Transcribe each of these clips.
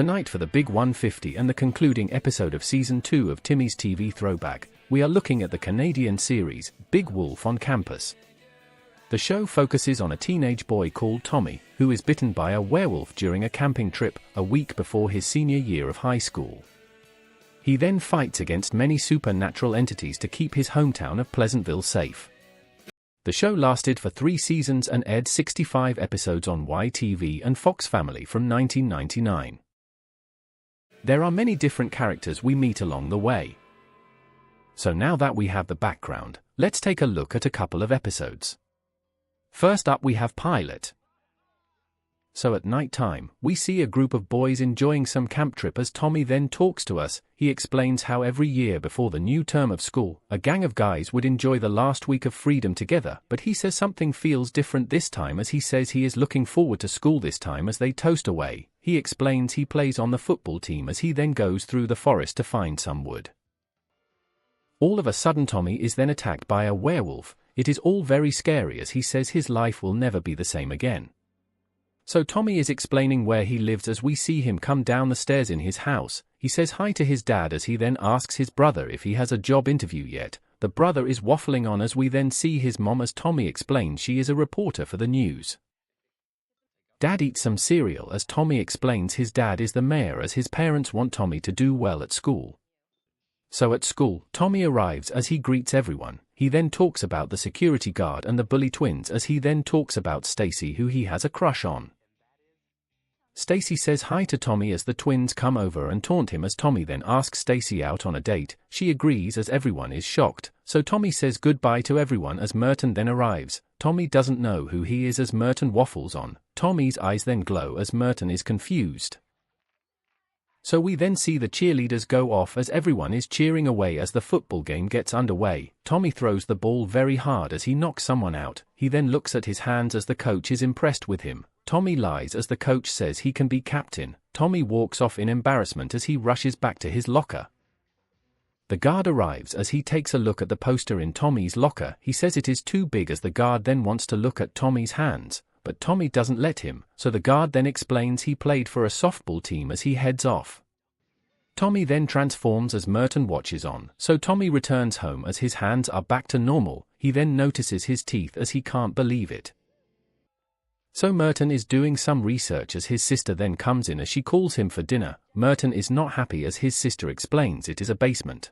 Tonight for the Big 150 and the concluding episode of Season 2 of Timmy's TV Throwback, we are looking at the Canadian series, Big Wolf on Campus. The show focuses on a teenage boy called Tommy, who is bitten by a werewolf during a camping trip, a week before his senior year of high school. He then fights against many supernatural entities to keep his hometown of Pleasantville safe. The show lasted for 3 seasons and aired 65 episodes on YTV and Fox Family from 1999. There are many different characters we meet along the way. So now that we have the background, let's take a look at a couple of episodes. First up we have Pilot. So at night time, we see a group of boys enjoying some camp trip as Tommy then talks to us. He explains how every year before the new term of school, a gang of guys would enjoy the last week of freedom together, but he says something feels different this time as he says he is looking forward to school this time as they toast away. He explains he plays on the football team as he then goes through the forest to find some wood. All of a sudden Tommy is then attacked by a werewolf. It is all very scary as he says his life will never be the same again. So Tommy is explaining where he lives as we see him come down the stairs in his house. He says hi to his dad as he then asks his brother if he has a job interview yet. The brother is waffling on as we then see his mom as Tommy explains she is a reporter for the news. Dad eats some cereal as Tommy explains his dad is the mayor as his parents want Tommy to do well at school. So at school, Tommy arrives as he greets everyone. He then talks about the security guard and the bully twins as he then talks about Stacy who he has a crush on. Stacy says hi to Tommy as the twins come over and taunt him as Tommy then asks Stacy out on a date. She agrees as everyone is shocked, so Tommy says goodbye to everyone as Merton then arrives. Tommy doesn't know who he is as Merton waffles on. Tommy's eyes then glow as Merton is confused. So we then see the cheerleaders go off as everyone is cheering away as the football game gets underway. Tommy throws the ball very hard as he knocks someone out. He then looks at his hands as the coach is impressed with him. Tommy lies as the coach says he can be captain. Tommy walks off in embarrassment as he rushes back to his locker. The guard arrives as he takes a look at the poster in Tommy's locker. He says it is too big as the guard then wants to look at Tommy's hands, but Tommy doesn't let him, so the guard then explains he played for a softball team as he heads off. Tommy then transforms as Merton watches on, so Tommy returns home as his hands are back to normal. He then notices his teeth as he can't believe it. So Merton is doing some research as his sister then comes in as she calls him for dinner. Merton is not happy as his sister explains it is a basement.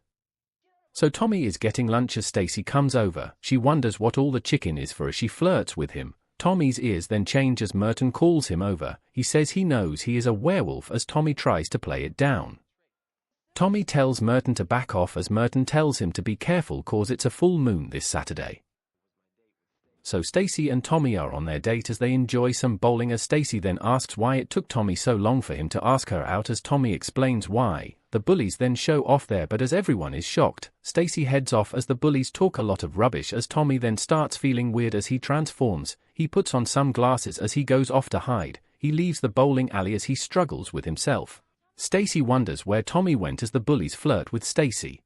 So Tommy is getting lunch as Stacy comes over. She wonders what all the chicken is for as she flirts with him. Tommy's ears then change as Merton calls him over. He says he knows he is a werewolf as Tommy tries to play it down. Tommy tells Merton to back off as Merton tells him to be careful cause it's a full moon this Saturday. So Stacy and Tommy are on their date as they enjoy some bowling as Stacy then asks why it took Tommy so long for him to ask her out as Tommy explains why. The bullies then show off there but as everyone is shocked, Stacy heads off as the bullies talk a lot of rubbish as Tommy then starts feeling weird as he transforms. He puts on some glasses as he goes off to hide. He leaves the bowling alley as he struggles with himself. Stacy wonders where Tommy went as the bullies flirt with Stacy.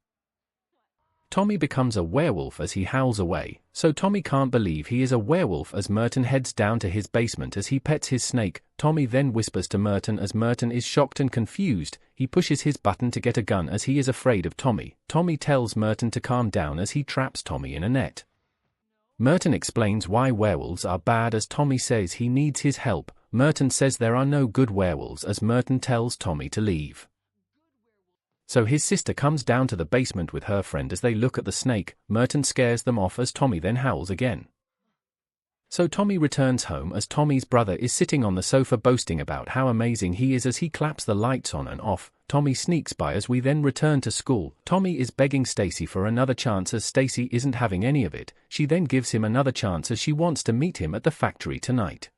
Tommy becomes a werewolf as he howls away, so Tommy can't believe he is a werewolf as Merton heads down to his basement as he pets his snake. Tommy then whispers to Merton as Merton is shocked and confused. He pushes his button to get a gun as he is afraid of Tommy. Tommy tells Merton to calm down as he traps Tommy in a net. Merton explains why werewolves are bad as Tommy says he needs his help. Merton says there are no good werewolves as Merton tells Tommy to leave. So his sister comes down to the basement with her friend as they look at the snake. Merton scares them off as Tommy then howls again. So Tommy returns home as Tommy's brother is sitting on the sofa boasting about how amazing he is as he claps the lights on and off. Tommy sneaks by as we then return to school. Tommy is begging Stacy for another chance as Stacy isn't having any of it. She then gives him another chance as she wants to meet him at the factory tonight.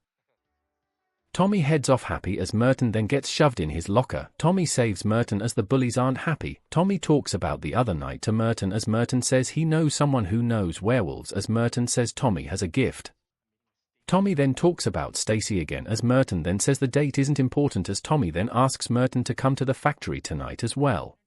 Tommy heads off happy as Merton then gets shoved in his locker. Tommy saves Merton as the bullies aren't happy. Tommy talks about the other night to Merton as Merton says he knows someone who knows werewolves as Merton says Tommy has a gift. Tommy then talks about Stacy again as Merton then says the date isn't important as Tommy then asks Merton to come to the factory tonight as well.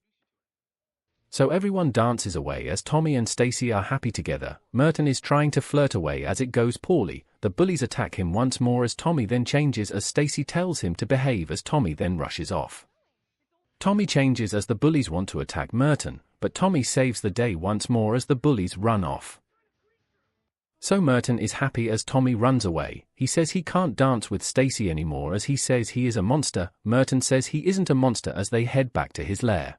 So everyone dances away as Tommy and Stacy are happy together. Merton is trying to flirt away as it goes poorly. The bullies attack him once more as Tommy then changes as Stacy tells him to behave as Tommy then rushes off. Tommy changes as the bullies want to attack Merton, but Tommy saves the day once more as the bullies run off. So Merton is happy as Tommy runs away. He says he can't dance with Stacy anymore as he says he is a monster. Merton says he isn't a monster as they head back to his lair.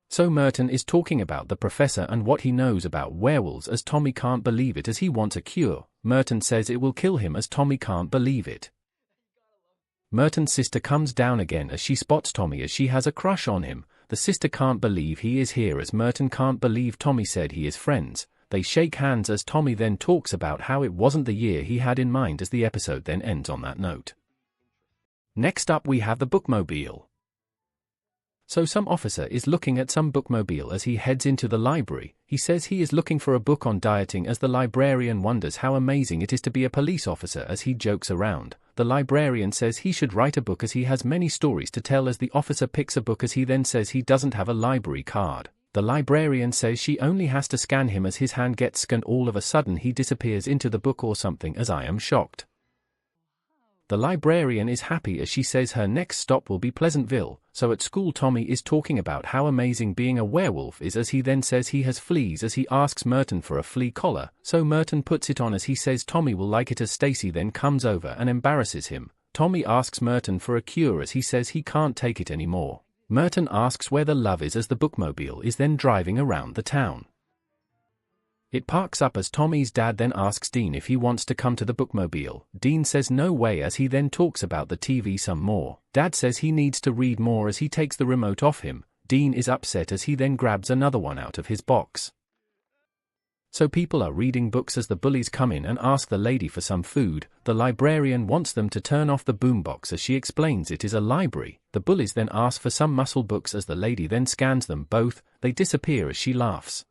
So Merton is talking about the professor and what he knows about werewolves as Tommy can't believe it as he wants a cure. Merton says it will kill him as Tommy can't believe it. Merton's sister comes down again as she spots Tommy as she has a crush on him. The sister can't believe he is here as Merton can't believe Tommy said he is friends. They shake hands as Tommy then talks about how it wasn't the year he had in mind as the episode then ends on that note. Next up we have the bookmobile. So some officer is looking at some bookmobile as he heads into the library. He says he is looking for a book on dieting as the librarian wonders how amazing it is to be a police officer as he jokes around. The librarian says he should write a book as he has many stories to tell as the officer picks a book as he then says he doesn't have a library card. The librarian says she only has to scan him as his hand gets scanned all of a sudden he disappears into the book or something as I am shocked. The librarian is happy as she says her next stop will be Pleasantville. So at school Tommy is talking about how amazing being a werewolf is as he then says he has fleas as he asks Merton for a flea collar. So Merton puts it on as he says Tommy will like it as Stacy then comes over and embarrasses him. Tommy asks Merton for a cure as he says he can't take it anymore. Merton asks where the love is as the bookmobile is then driving around the town. It parks up as Tommy's dad then asks Dean if he wants to come to the bookmobile. Dean says no way as he then talks about the TV some more. Dad says he needs to read more as he takes the remote off him. Dean is upset as he then grabs another one out of his box. So people are reading books as the bullies come in and ask the lady for some food. The librarian wants them to turn off the boombox as she explains it is a library. The bullies then ask for some muscle books as the lady then scans them both. They disappear as she laughs.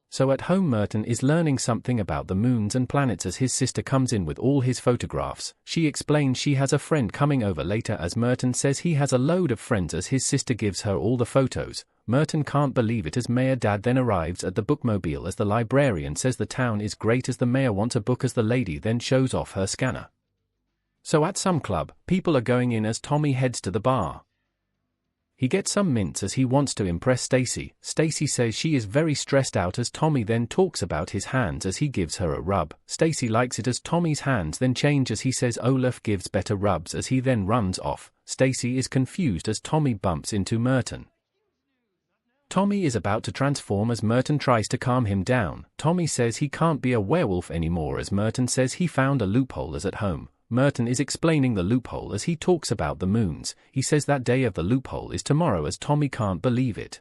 So at home Merton is learning something about the moons and planets as his sister comes in with all his photographs. She explains she has a friend coming over later as Merton says he has a load of friends as his sister gives her all the photos. Merton can't believe it as Mayor Dad then arrives at the bookmobile as the librarian says the town is great as the mayor wants a book as the lady then shows off her scanner. So at some club, people are going in as Tommy heads to the bar. He gets some mints as he wants to impress Stacy. Stacy says she is very stressed out as Tommy then talks about his hands as he gives her a rub. Stacy likes it as Tommy's hands then change as he says Olaf gives better rubs as he then runs off. Stacy is confused as Tommy bumps into Merton. Tommy is about to transform as Merton tries to calm him down. Tommy says he can't be a werewolf anymore as Merton says he found a loophole as at home. Merton is explaining the loophole as he talks about the moons. He says that day of the loophole is tomorrow as Tommy can't believe it.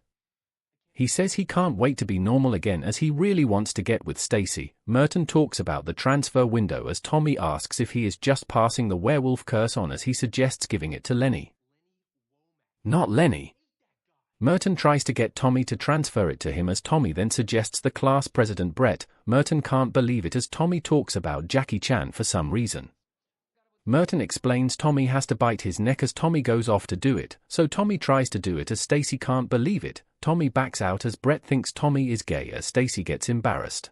He says he can't wait to be normal again as he really wants to get with Stacy. Merton talks about the transfer window as Tommy asks if he is just passing the werewolf curse on as he suggests giving it to Lenny. Not Lenny. Merton tries to get Tommy to transfer it to him as Tommy then suggests the class president Brett. Merton can't believe it as Tommy talks about Jackie Chan for some reason. Merton explains Tommy has to bite his neck as Tommy goes off to do it, so Tommy tries to do it as Stacy can't believe it. Tommy backs out as Brett thinks Tommy is gay as Stacy gets embarrassed.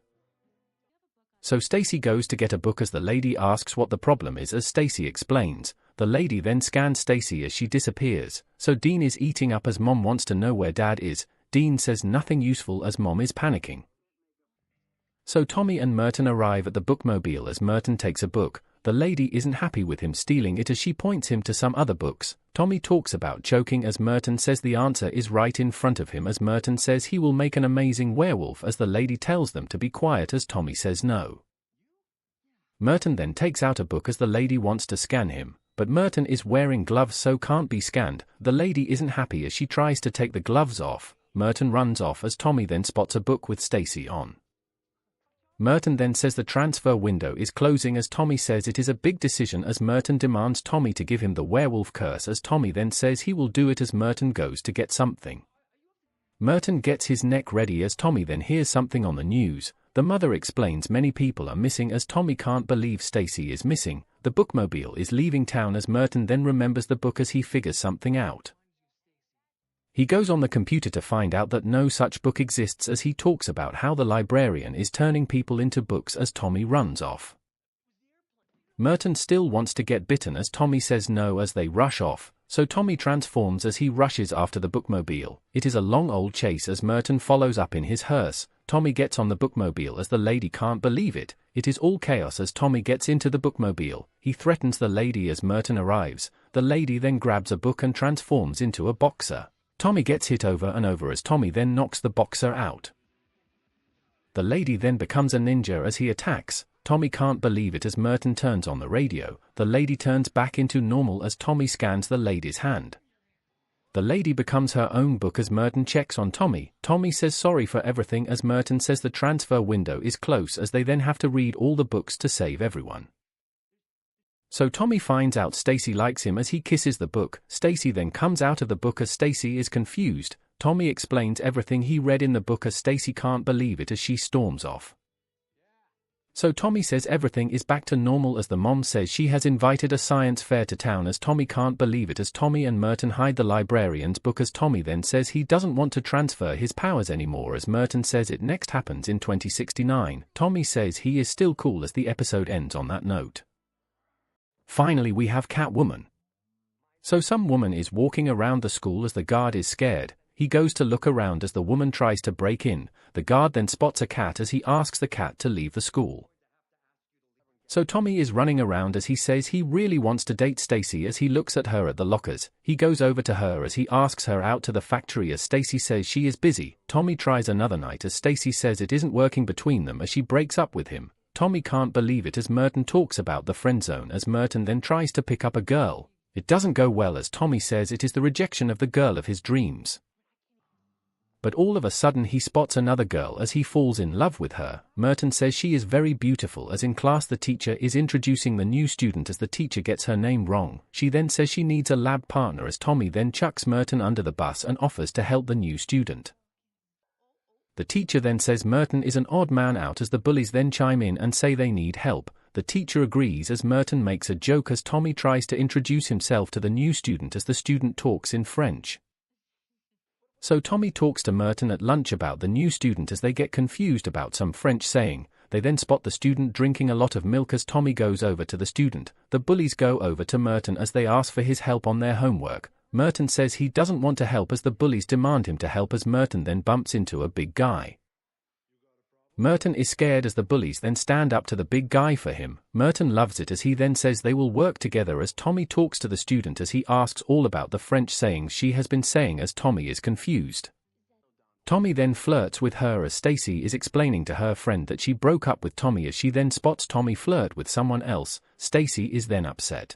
So Stacy goes to get a book as the lady asks what the problem is as Stacy explains. The lady then scans Stacy as she disappears, so Dean is eating up as Mom wants to know where Dad is. Dean says nothing useful as Mom is panicking. So Tommy and Merton arrive at the bookmobile as Merton takes a book. The lady isn't happy with him stealing it as she points him to some other books. Tommy talks about choking as Merton says the answer is right in front of him as Merton says he will make an amazing werewolf as the lady tells them to be quiet as Tommy says no. Merton then takes out a book as the lady wants to scan him, but Merton is wearing gloves so can't be scanned. The lady isn't happy as she tries to take the gloves off. Merton runs off as Tommy then spots a book with Stacy on. Merton then says the transfer window is closing as Tommy says it is a big decision as Merton demands Tommy to give him the werewolf curse as Tommy then says he will do it as Merton goes to get something. Merton gets his neck ready as Tommy then hears something on the news. The mother explains many people are missing as Tommy can't believe Stacy is missing. The bookmobile is leaving town as Merton then remembers the book as he figures something out. He goes on the computer to find out that no such book exists as he talks about how the librarian is turning people into books as Tommy runs off. Merton still wants to get bitten as Tommy says no as they rush off, so Tommy transforms as he rushes after the bookmobile. It is a long old chase as Merton follows up in his hearse. Tommy gets on the bookmobile as the lady can't believe it. It is all chaos as Tommy gets into the bookmobile. He threatens the lady as Merton arrives. The lady then grabs a book and transforms into a boxer. Tommy gets hit over and over as Tommy then knocks the boxer out. The lady then becomes a ninja as he attacks. Tommy can't believe it as Merton turns on the radio. The lady turns back into normal as Tommy scans the lady's hand. The lady becomes her own book as Merton checks on Tommy. Tommy says sorry for everything as Merton says the transfer window is close as they then have to read all the books to save everyone. So Tommy finds out Stacy likes him as he kisses the book. Stacy then comes out of the book as Stacy is confused. Tommy explains everything he read in the book as Stacy can't believe it as she storms off. So Tommy says everything is back to normal as the mom says she has invited a science fair to town as Tommy can't believe it as Tommy and Merton hide the librarian's book as Tommy then says he doesn't want to transfer his powers anymore as Merton says it next happens in 2069. Tommy says he is still cool as the episode ends on that note. Finally we have Catwoman. So some woman is walking around the school as the guard is scared. He goes to look around as the woman tries to break in. The guard then spots a cat as he asks the cat to leave the school. So Tommy is running around as he says he really wants to date Stacy as he looks at her at the lockers. He goes over to her as he asks her out to the factory as Stacy says she is busy. Tommy tries another night as Stacy says it isn't working between them as she breaks up with him. Tommy can't believe it as Merton talks about the friend zone as Merton then tries to pick up a girl. It doesn't go well as Tommy says it is the rejection of the girl of his dreams. But all of a sudden he spots another girl as he falls in love with her. Merton says she is very beautiful as in class the teacher is introducing the new student as the teacher gets her name wrong. She then says she needs a lab partner as Tommy then chucks Merton under the bus and offers to help the new student. The teacher then says Merton is an odd man out as the bullies then chime in and say they need help. The teacher agrees as Merton makes a joke as Tommy tries to introduce himself to the new student as the student talks in French. So Tommy talks to Merton at lunch about the new student as they get confused about some French saying. They then spot the student drinking a lot of milk as Tommy goes over to the student. The bullies go over to Merton as they ask for his help on their homework. Merton says he doesn't want to help as the bullies demand him to help as Merton then bumps into a big guy. Merton is scared as the bullies then stand up to the big guy for him. Merton loves it as he then says they will work together as Tommy talks to the student as he asks all about the French sayings she has been saying as Tommy is confused. Tommy then flirts with her as Stacy is explaining to her friend that she broke up with Tommy as she then spots Tommy flirt with someone else. Stacy is then upset.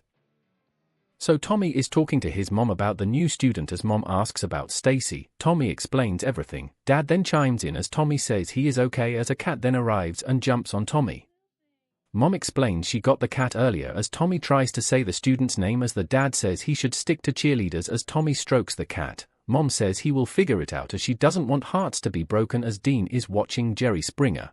So Tommy is talking to his mom about the new student as mom asks about Stacy. Tommy explains everything. Dad then chimes in as Tommy says he is okay as a cat then arrives and jumps on Tommy. Mom explains she got the cat earlier as Tommy tries to say the student's name as the dad says he should stick to cheerleaders as Tommy strokes the cat. Mom says he will figure it out as she doesn't want hearts to be broken as Dean is watching Jerry Springer.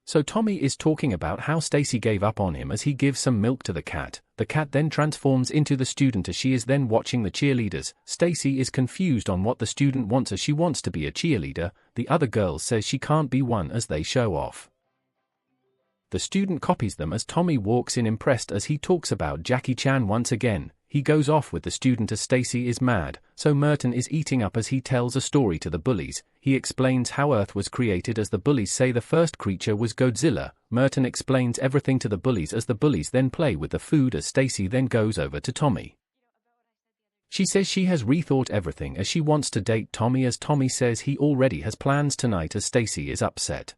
So Tommy is talking about how Stacy gave up on him as he gives some milk to the cat. The cat then transforms into the student as she is then watching the cheerleaders. Stacy is confused on what the student wants as she wants to be a cheerleader. The other girl says she can't be one as they show off. The student copies them as Tommy walks in impressed as he talks about Jackie Chan once again. He goes off with the student as Stacy is mad, so Merton is eating up as he tells a story to the bullies. He explains how Earth was created as the bullies say the first creature was Godzilla. Merton explains everything to the bullies as the bullies then play with the food as Stacy then goes over to Tommy. She says she has rethought everything as she wants to date Tommy as Tommy says he already has plans tonight as Stacy is upset.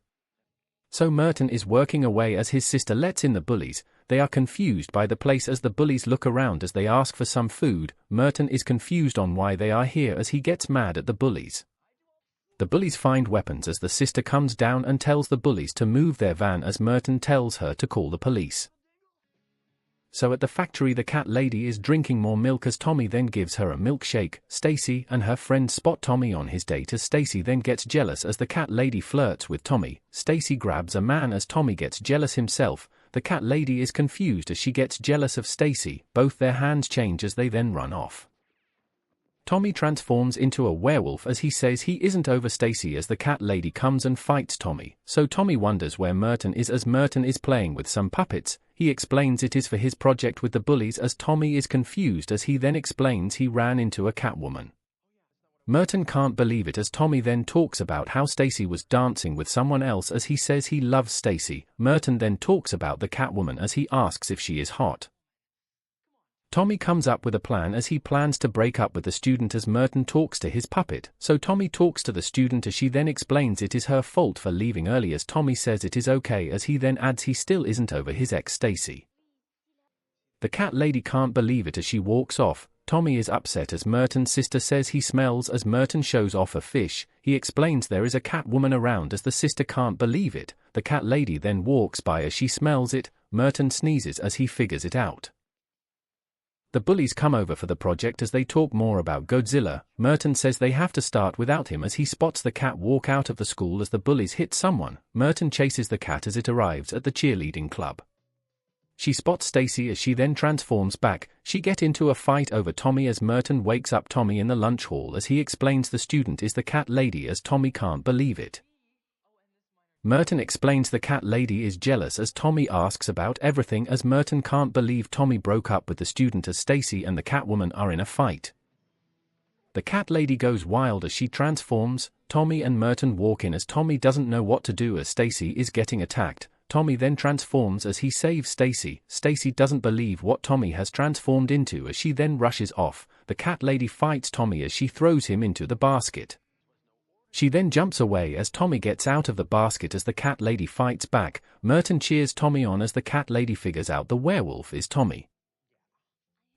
So Merton is working away as his sister lets in the bullies. They are confused by the place as the bullies look around as they ask for some food. Merton is confused on why they are here as he gets mad at the bullies. The bullies find weapons as the sister comes down and tells the bullies to move their van as Merton tells her to call the police. So at the factory the cat lady is drinking more milk as Tommy then gives her a milkshake. Stacy and her friend spot Tommy on his date as Stacy then gets jealous as the cat lady flirts with Tommy. Stacy grabs a man as Tommy gets jealous himself. The cat lady is confused as she gets jealous of Stacy. Both their hands change as they then run off. Tommy transforms into a werewolf as he says he isn't over Stacy as the cat lady comes and fights Tommy, so Tommy wonders where Merton is as Merton is playing with some puppets. He explains it is for his project with the bullies as Tommy is confused as he then explains he ran into a Catwoman. Merton can't believe it as Tommy then talks about how Stacy was dancing with someone else as he says he loves Stacy. Merton then talks about the Catwoman as he asks if she is hot. Tommy comes up with a plan as he plans to break up with the student as Merton talks to his puppet, so Tommy talks to the student as she then explains it is her fault for leaving early as Tommy says it is okay as he then adds he still isn't over his ex Stacy. The cat lady can't believe it as she walks off. Tommy is upset as Merton's sister says he smells as Merton shows off a fish. He explains there is a cat woman around as the sister can't believe it. The cat lady then walks by as she smells it. Merton sneezes as he figures it out. The bullies come over for the project as they talk more about Godzilla. Merton says they have to start without him as he spots the cat walk out of the school as the bullies hit someone. Merton chases the cat as it arrives at the cheerleading club. She spots Stacy as she then transforms back. She get into a fight over Tommy as Merton wakes up Tommy in the lunch hall as he explains the student is the cat lady as Tommy can't believe it. Merton explains the cat lady is jealous as Tommy asks about everything as Merton can't believe Tommy broke up with the student as Stacy and the Catwoman are in a fight. The cat lady goes wild as she transforms. Tommy and Merton walk in as Tommy doesn't know what to do as Stacy is getting attacked. Tommy then transforms as he saves Stacy. Stacy doesn't believe what Tommy has transformed into as she then rushes off. The cat lady fights Tommy as she throws him into the basket. She then jumps away as Tommy gets out of the basket as the cat lady fights back. Merton cheers Tommy on as the cat lady figures out the werewolf is Tommy.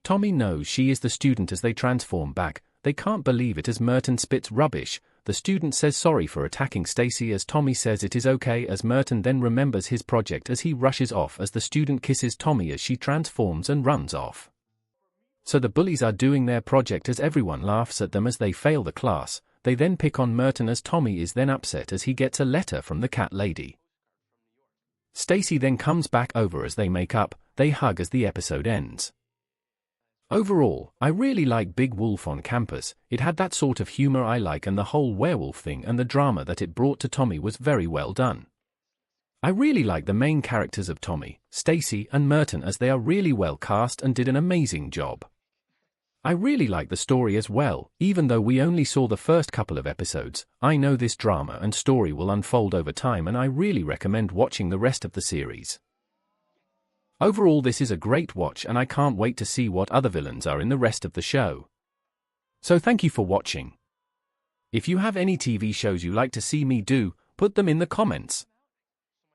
Tommy knows she is the student as they transform back. They can't believe it as Merton spits rubbish. The student says sorry for attacking Stacy as Tommy says it is okay as Merton then remembers his project as he rushes off as the student kisses Tommy as she transforms and runs off. So the bullies are doing their project as everyone laughs at them as they fail the class. They then pick on Merton as Tommy is then upset as he gets a letter from the cat lady. Stacy then comes back over as they make up. They hug as the episode ends. Overall, I really like Big Wolf on Campus. It had that sort of humor I like and the whole werewolf thing and the drama that it brought to Tommy was very well done. I really like the main characters of Tommy, Stacy and Merton as they are really well cast and did an amazing job. I really like the story as well. Even though we only saw the first couple of episodes, I know this drama and story will unfold over time and I really recommend watching the rest of the series. Overall, this is a great watch and I can't wait to see what other villains are in the rest of the show. So thank you for watching. If you have any TV shows you like to see me do, put them in the comments.